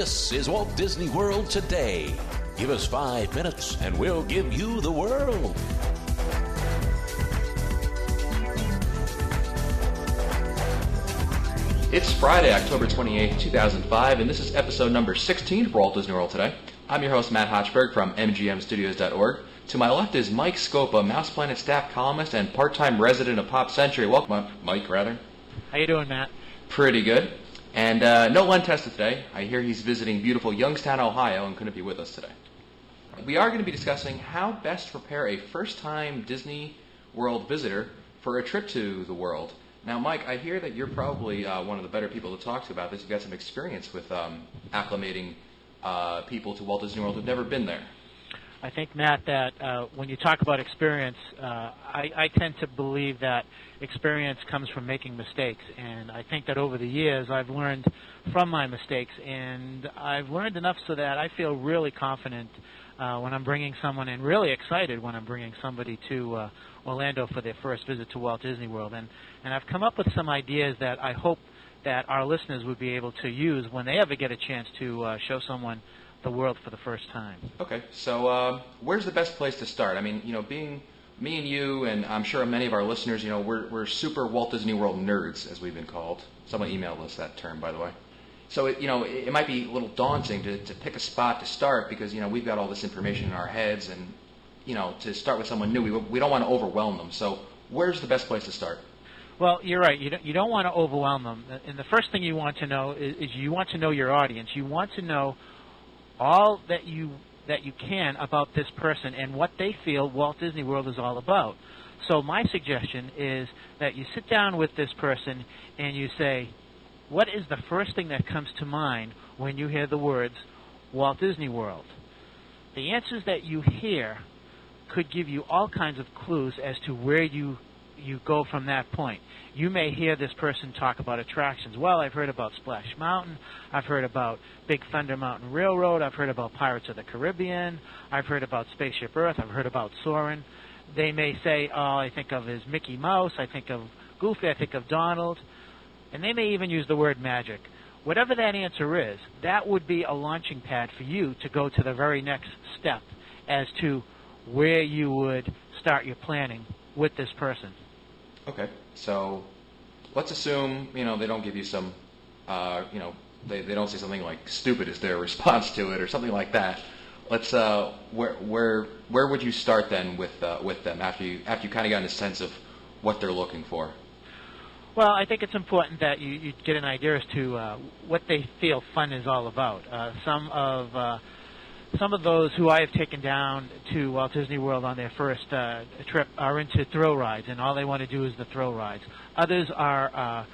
This is Walt Disney World Today. Give us 5 minutes and we'll give you the world. It's Friday, October 28th, 2005, and this is episode number 16 of Walt Disney World Today. I'm your host, Matt Hochberg from mgmstudios.org. To my left is Mike Scopa, Mouse Planet staff columnist and part-time resident of Pop Century. Welcome, Mike, rather. How you doing, Matt? Pretty good. And no Len Testa today. I hear he's visiting beautiful Youngstown, Ohio, and couldn't be with us today. We are going to be discussing how best to prepare a first-time Disney World visitor for a trip to the world. Now, Mike, I hear that you're probably one of the better people to talk to about this. You've got some experience with acclimating people to Walt Disney World who've never been there. I think, Matt, that when you talk about experience, I tend to believe that experience comes from making mistakes. And I think that over the years I've learned from my mistakes, and I've learned enough so that I feel really confident when I'm bringing someone, and really excited when I'm bringing somebody to Orlando for their first visit to Walt Disney World. And I've come up with some ideas that I hope that our listeners would be able to use when they ever get a chance to show someone the world for the first time. Okay, so where's the best place to start? I mean, being me and you, and I'm sure many of our listeners, we're super Walt Disney World nerds, as we've been called. Someone emailed us that term, by the way. So, it might be a little daunting to pick a spot to start because, we've got all this information in our heads, and, to start with someone new, we don't want to overwhelm them. So where's the best place to start? Well, you're right. You don't want to overwhelm them. And the first thing you want to know is you want to know your audience. You want to know all that you can about this person and what they feel Walt Disney World is all about. So my suggestion is that you sit down with this person and you say, what is the first thing that comes to mind when you hear the words Walt Disney World? The answers that you hear could give you all kinds of clues as to where you go from that point. You may hear this person talk about attractions. Well, I've heard about Splash Mountain. I've heard about Big Thunder Mountain Railroad. I've heard about Pirates of the Caribbean. I've heard about Spaceship Earth. I've heard about Soarin'. They may say, all I think of is Mickey Mouse. I think of Goofy. I think of Donald. And they may even use the word magic. Whatever that answer is, that would be a launching pad for you to go to the very next step as to where you would start your planning with this person. Okay, so let's assume, they don't give you some, they don't say something like stupid is their response to it or something like that. Let's, where would you start then with them after you kind of got a sense of what they're looking for? Well, I think it's important that you get an idea as to what they feel fun is all about. Some of those who I have taken down to Walt Disney World on their first trip are into thrill rides, and all they want to do is the thrill rides. Others are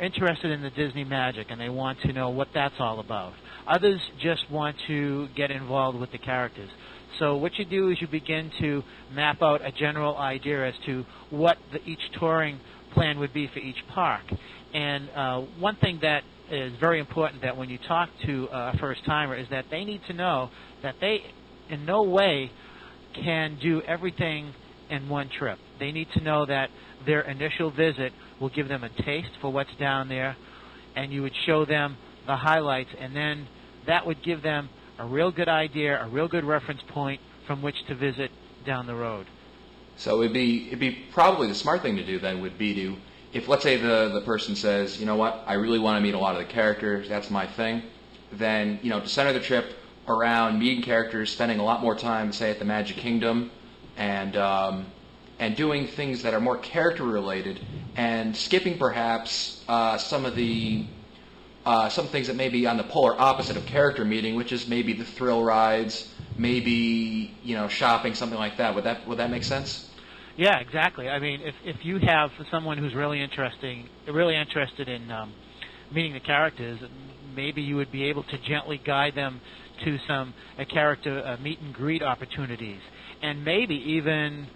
interested in the Disney magic, and they want to know what that's all about. Others just want to get involved with the characters. So what you do is you begin to map out a general idea as to what each touring plan would be for each park. And one thing that is very important that when you talk to a first-timer is that they need to know that they in no way can do everything in one trip. They need to know that their initial visit will give them a taste for what's down there, and you would show them the highlights, and then that would give them a real good idea, a real good reference point from which to visit down the road. So it'd be probably the smart thing to do then would be to, if let's say the person says, you know what, I really want to meet a lot of the characters, that's my thing, then, to center the trip around meeting characters, spending a lot more time, say, at the Magic Kingdom, and doing things that are more character related, and skipping perhaps some things that may be on the polar opposite of character meeting, which is maybe the thrill rides, maybe shopping, something like that. Would that make sense? Yeah, exactly. I mean, if you have someone who's really interested in meeting the characters, maybe you would be able to gently guide them to some character meet and greet opportunities, and maybe even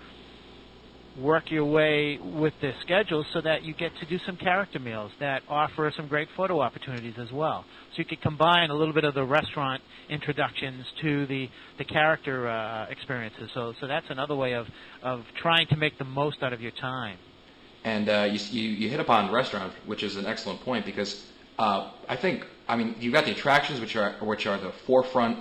work your way with the schedule so that you get to do some character meals that offer some great photo opportunities as well. So you could combine a little bit of the restaurant introductions to the character experiences. So that's another way of trying to make the most out of your time. And you hit upon restaurant, which is an excellent point, because I think, I mean, you've got the attractions, which are the forefront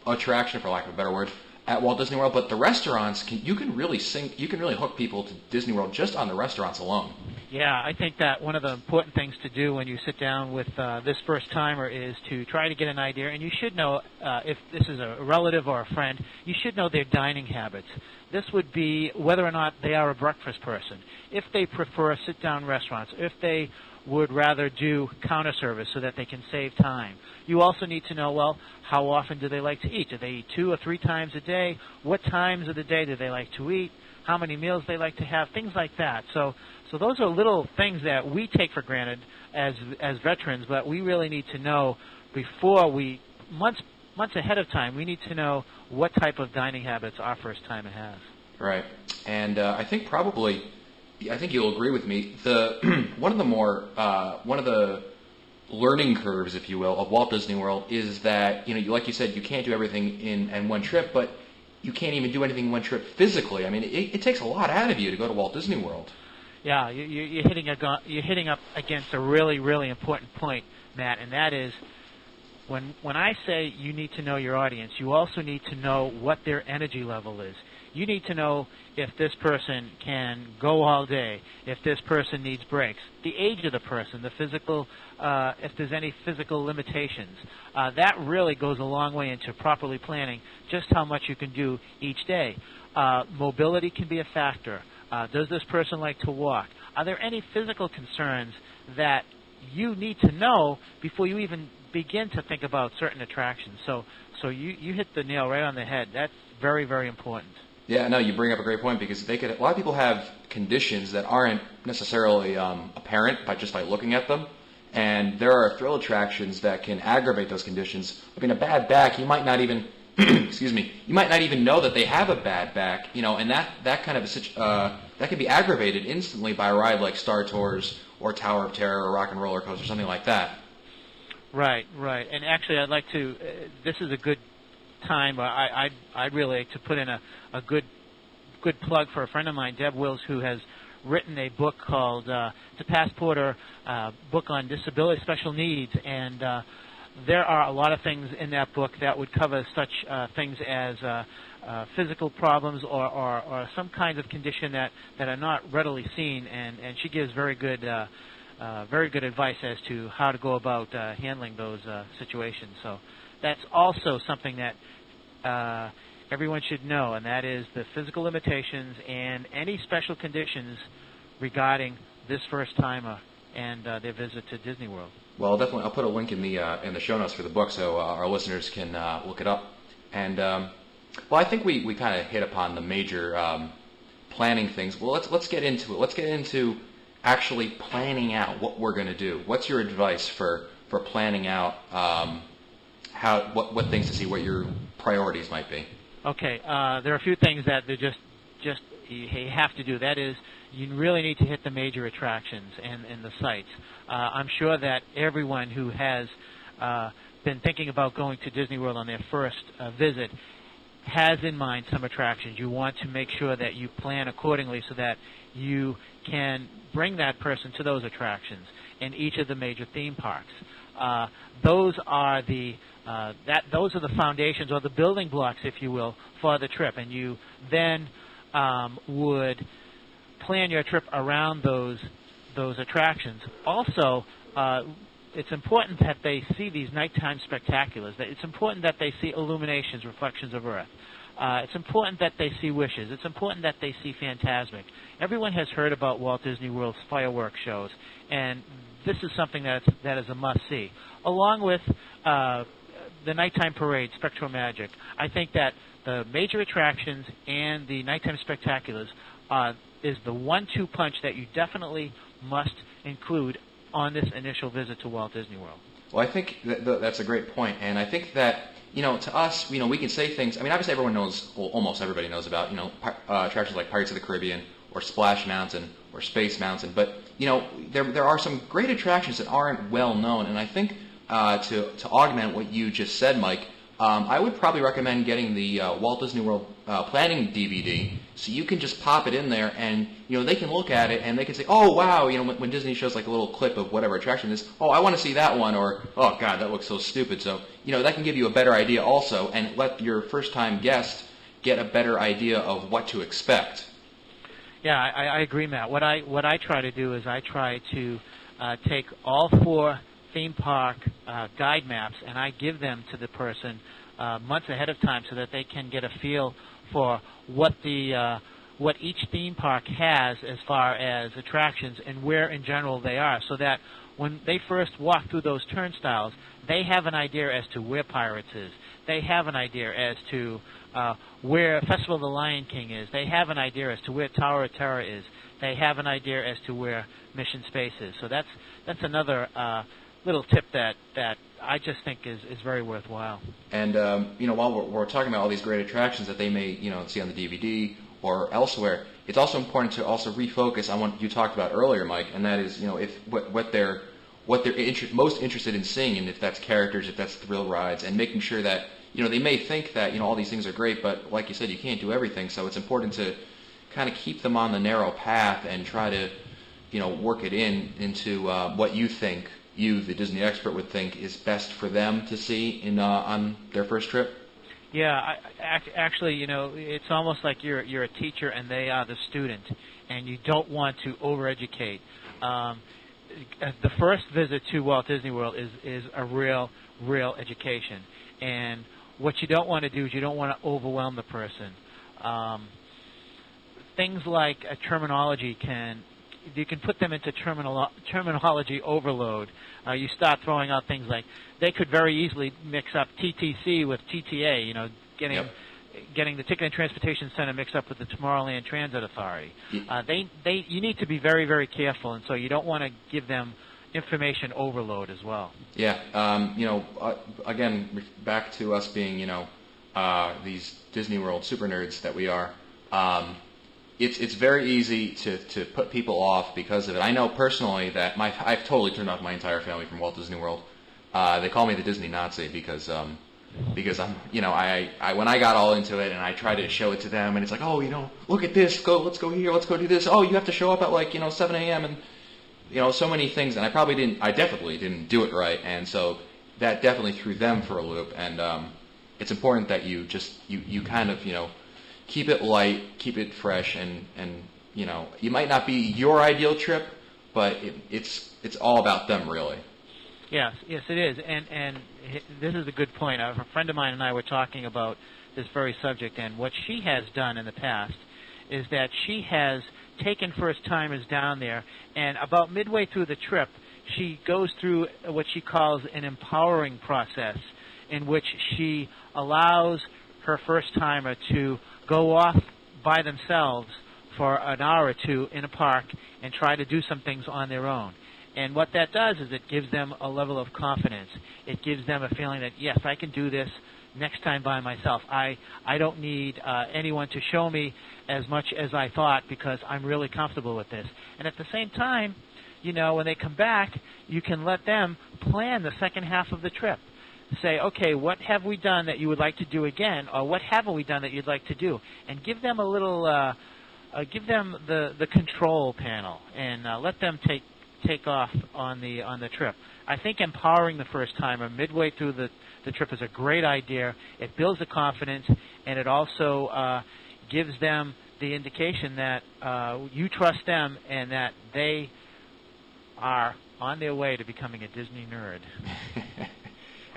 attraction, for lack of a better word, at Walt Disney World. But the restaurants, you can really hook people to Disney World just on the restaurants alone. Yeah, I think that one of the important things to do when you sit down with this first-timer is to try to get an idea, and you should know, if this is a relative or a friend, you should know their dining habits. This would be whether or not they are a breakfast person, if they prefer sit-down restaurants, if they would rather do counter service so that they can save time. You also need to know, well, how often do they like to eat? Do they eat 2 or 3 times a day? What times of the day do they like to eat? How many meals they like to have? Things like that. So those are little things that we take for granted as veterans, but we really need to know before months ahead of time, we need to know what type of dining habits our first timer has. Right. And I think you'll agree with me. One of the learning curves, if you will, of Walt Disney World is that, like you said, you can't do everything in one trip, but you can't even do anything in one trip physically. I mean, it takes a lot out of you to go to Walt Disney World. Yeah, you're hitting up against a really, really important point, Matt, and that is when I say you need to know your audience, you also need to know what their energy level is. You need to know if this person can go all day, if this person needs breaks, the age of the person, the physical, if there's any physical limitations. That really goes a long way into properly planning just how much you can do each day. Mobility can be a factor. Does this person like to walk? Are there any physical concerns that you need to know before you even begin to think about certain attractions? So you hit the nail right on the head. That's very, very important. Yeah, no, you bring up a great point because a lot of people have conditions that aren't necessarily apparent just by looking at them, and there are thrill attractions that can aggravate those conditions. I mean, a bad back, you might not even, excuse me, you might not even know that they have a bad back, and that kind of that can be aggravated instantly by a ride like Star Tours or Tower of Terror or Rock and Roller Coaster, something like that. Right. And actually, I'd like to. This is a good time. I'd really like to put in a good plug for a friend of mine, Deb Wills, who has written a book called "It's a Passporter," book on disability, special needs, and there are a lot of things in that book that would cover such things as physical problems or some kinds of condition that are not readily seen, and she gives very good advice as to how to go about handling those situations. So that's also something that everyone should know, and that is the physical limitations and any special conditions regarding this first-timer and their visit to Disney World. Well, definitely, I'll put a link in the show notes for the book so our listeners can look it up. And well, I think we kind of hit upon the major planning things. Well, let's get into it. Let's get into actually planning out what we're going to do. What's your advice for planning out what things to see, what your priorities might be? Okay, there are a few things that they just you have to do. That is, you really need to hit the major attractions and the sites. I'm sure that everyone who has been thinking about going to Disney World on their first visit has in mind some attractions. You want to make sure that you plan accordingly so that you can bring that person to those attractions in each of the major theme parks. Those are the foundations or the building blocks, if you will, for the trip, and you then would plan your trip around those attractions. Also, it's important that they see these nighttime spectaculars. It's important that they see illuminations, reflections of Earth. It's important that they see wishes. It's important that they see Fantasmic. Everyone has heard about Walt Disney World's fireworks shows, and this is something that is a must-see. Along with the nighttime parade, Spectral Magic, I think that the major attractions and the nighttime spectaculars is the 1-2 punch that you definitely must include on this initial visit to Walt Disney World. Well, I think that's a great point, and I think that, to us, we can say things. I mean, obviously everyone knows, well, almost everybody knows about, attractions like Pirates of the Caribbean or Splash Mountain or Space Mountain, but, there are some great attractions that aren't well known, and I think to augment what you just said, Mike, I would probably recommend getting the Walt Disney World planning DVD So you can just pop it in there, and they can look at it and they can say, "Oh wow!" When Disney shows like a little clip of whatever attraction it is, "Oh, I want to see that one," or "Oh God, that looks so stupid." So that can give you a better idea also, and let your first-time guest get a better idea of what to expect. Yeah, I agree, Matt. What I try to do is I try to take all 4 theme park guide maps, and I give them to the person months ahead of time so that they can get a feel for what each theme park has as far as attractions and where in general they are, so that when they first walk through those turnstiles, they have an idea as to where Pirates is. They have an idea as to where Festival of the Lion King is. They have an idea as to where Tower of Terror is. They have an idea as to where Mission Space is. So that's another little tip that I just think is very worthwhile. And while we're talking about all these great attractions that they may see on the DVD or elsewhere, it's also important to also refocus on what you talked about earlier, Mike, and that is if what they're most interested in seeing, and if that's characters, if that's thrill rides, and making sure that they may think that all these things are great, but like you said, you can't do everything. So it's important to kind of keep them on the narrow path and try to work it into what you think. You, the Disney expert, would think is best for them to see on their first trip? Yeah, actually, it's almost like you're a teacher and they are the student, and you don't want to overeducate. The first visit to Walt Disney World is a real education, and what you don't want to do is you don't want to overwhelm the person. Things like a terminology you can put them into terminology overload. You start throwing out things like they could very easily mix up TTC with TTA. Getting the Ticket and Transportation Center mixed up with the Tomorrowland Transit Authority. You need to be very, very careful, and so you don't want to give them information overload as well. Yeah. Again, back to us being these Disney World super nerds that we are. It's very easy to put people off because of it. I know personally that I've totally turned off my entire family from Walt Disney World. They call me the Disney Nazi because I'm I when I got all into it and I tried to show it to them, and it's like, oh, look at this, let's go here, let's go do this. Oh, you have to show up at like 7 a.m. and so many things, and I definitely didn't do it right, and so that definitely threw them for a loop. And it's important that you kind of keep it light, keep it fresh, and it might not be your ideal trip, but it's all about them, really. Yes, it is, and this is a good point. A friend of mine and I were talking about this very subject, and what she has done in the past is that she has taken first-timers down there, and about midway through the trip, she goes through what she calls an empowering process, in which she allows her first-timer to go off by themselves for an hour or two in a park and try to do some things on their own. And what that does is it gives them a level of confidence. It gives them a feeling that, yes, I can do this next time by myself. I don't need anyone to show me as much as I thought because I'm really comfortable with this. And at the same time, when they come back, you can let them plan the second half of the trip. Say, okay, what have we done that you would like to do again, or what haven't we done that you'd like to do? And give them a little, give them the control panel, and let them take off on the trip. I think empowering the first timer midway through the trip is a great idea. It builds the confidence, and it also gives them the indication that you trust them and that they are on their way to becoming a Disney nerd.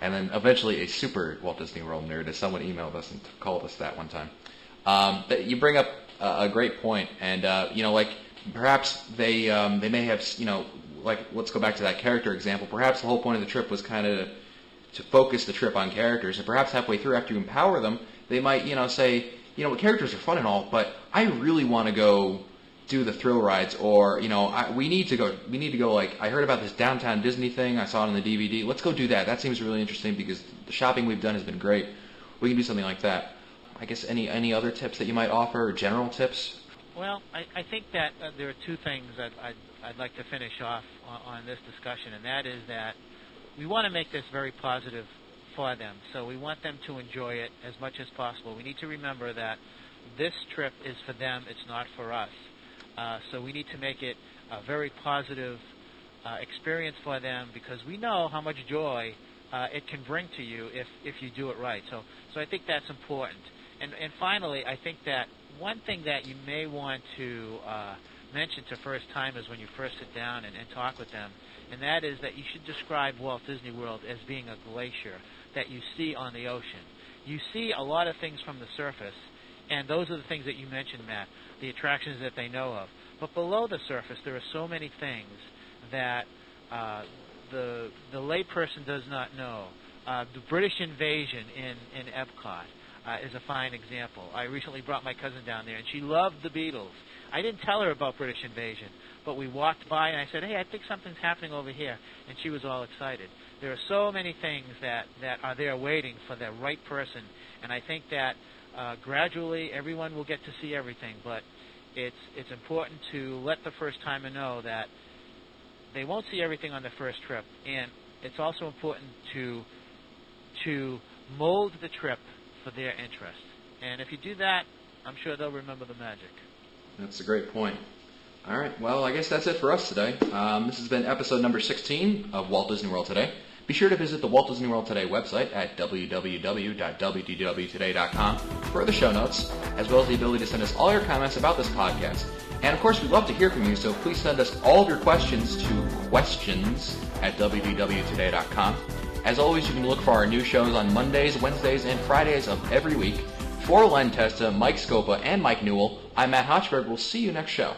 And then eventually a super Walt Disney World nerd, as someone emailed us and called us that one time. You bring up a great point, and like perhaps they may have like let's go back to that character example. Perhaps the whole point of the trip was kind of to focus the trip on characters, and perhaps halfway through, after you empower them, they might say characters are fun and all, but I really want to go do the thrill rides, or we need to go like I heard about this downtown Disney thing, I saw it on the DVD, let's go do that. That seems really interesting because the shopping we've done has been great. We can do something like that. I guess any other tips that you might offer, or general tips? Well, I think that there are two things that I'd like to finish off on this discussion, and that is that we want to make this very positive for them. So we want them to enjoy it as much as possible. We need to remember that this trip is for them, it's not for us. So we need to make it a very positive experience for them, because we know how much joy it can bring to you if you do it right. So I think that's important. And finally, I think that one thing that you may want to mention to first-timers when you first sit down and talk with them, and that is that you should describe Walt Disney World as being a glacier that you see on the ocean. You see a lot of things from the surface, and those are the things that you mentioned, Matt, the attractions that they know of. But below the surface, there are so many things that the layperson does not know. The British invasion in Epcot is a fine example. I recently brought my cousin down there, and she loved the Beatles. I didn't tell her about British invasion, but we walked by, and I said, hey, I think something's happening over here, and she was all excited. There are so many things that are there waiting for the right person, and I think that gradually everyone will get to see everything, but it's important to let the first-timer know that they won't see everything on the first trip, and it's also important to mold the trip for their interest. And if you do that, I'm sure they'll remember the magic. That's a great point. All right, well, I guess that's it for us today. This has been episode number 16 of Walt Disney World Today. Be sure to visit the Walt Disney World Today website at www.wdwtoday.com for the show notes, as well as the ability to send us all your comments about this podcast. And, of course, we'd love to hear from you, so please send us all of your questions to questions@wdwtoday.com. As always, you can look for our new shows on Mondays, Wednesdays, and Fridays of every week. For Len Testa, Mike Scopa, and Mike Newell, I'm Matt Hochberg. We'll see you next show.